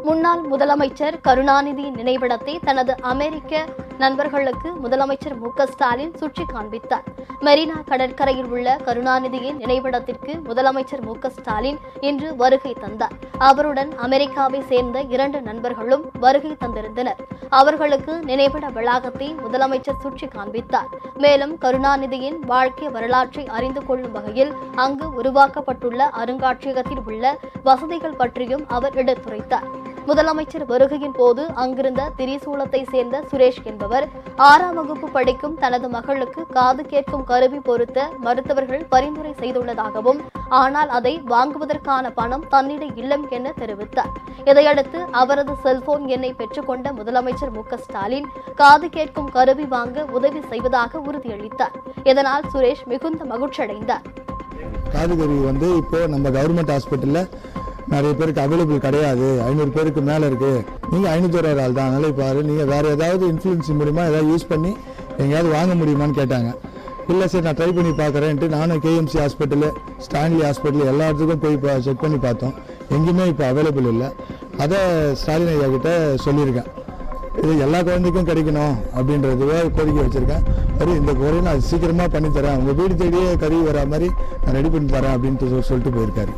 முன்னாள் முதலமைச்சர் கருணாநிதி நினைவிடத்தை தனது அமெரிக்க நண்பர்களுக்கு முதலமைச்சர் மு.க.ஸ்டாலின் சுற்றி காண்பித்தார். மெரினா கடற்கரையில் உள்ள கருணாநிதியின் நினைவிடத்திற்கு முதலமைச்சர் மு.க.ஸ்டாலின் இன்று வருகை தந்தார். அவருடன் அமெரிக்காவை சேர்ந்த 2 நண்பர்களும் வருகை தந்திருந்தனர். அவர்களுக்கு நினைவிட வளாகத்தை முதலமைச்சர் சுற்றி காண்பித்தார். மேலும் கருணாநிதியின் வாழ்க்கை வரலாற்றை அறிந்து கொள்ளும் வகையில் அங்கு உருவாக்கப்பட்டுள்ள அருங்காட்சியகத்தில் உள்ள வசதிகள் பற்றியும் அவர் எடுத்துரைத்தார். முதலமைச்சர் வருகையின் போது அங்கிருந்த திரிசூலத்தை சேர்ந்த சுரேஷ் என்பவர் 6ஆம் வகுப்பு படிக்கும் தனது மகளுக்கு காது கேட்கும் கருவி பொருத்த மருத்துவர்கள் பரிந்துரை செய்துள்ளதாகவும், ஆனால் அதை வாங்குவதற்கான பணம் தன்னிடம் இல்லை என தெரிவித்தார். இதையடுத்து அவரது செல்போன் எண்ணை பெற்றுக்கொண்ட முதலமைச்சர் மு.க.ஸ்டாலின் காது கேட்கும் கருவி வாங்க உதவி செய்வதாக உறுதியளித்தார். இதனால் சுரேஷ் மிகுந்த மகிழ்ச்சியடைந்தார். காது கருவி இப்போ நம்ம கவர்மெண்ட் ஹாஸ்பிட்டல்ல நிறைய பேருக்கு அவைலபிள் கிடையாது. 500 பேருக்கு மேலே இருக்குது. நீங்கள் 501 ஆள் தான். அதனால் இப்போ நீங்கள் வேறு ஏதாவது இன்ஃப்ளூயன்ஸ் மூலிமா ஏதாவது யூஸ் பண்ணி எங்கேயாவது வாங்க முடியுமான்னு கேட்டாங்க. இல்லை சார், நான் ட்ரை பண்ணி பார்க்குறேன்ட்டு நானும் கேஎம்சி ஹாஸ்பிட்டலு, ஸ்டான்லி ஹாஸ்பிட்டல் எல்லா இடத்துக்கும் போய் செக் பண்ணி பார்த்தோம். எங்கேயுமே இப்போ அவைலபிள் இல்லை. அதை ஸ்டாலின் ஐயா கிட்ட சொல்லியிருக்கேன். இது எல்லா குழந்தைக்கும் கிடைக்கணும் அப்படின்றதுவே கோரிக்கை வச்சுருக்கேன். இந்த கோரிக்கை நான் சீக்கிரமாக பண்ணித்தரேன், உங்கள் வீடு தேடியே கருவி வரா மாதிரி நான் ரெடி பண்ணி தரேன் அப்படின்ட்டு சொல்லிட்டு போயிருக்காரு.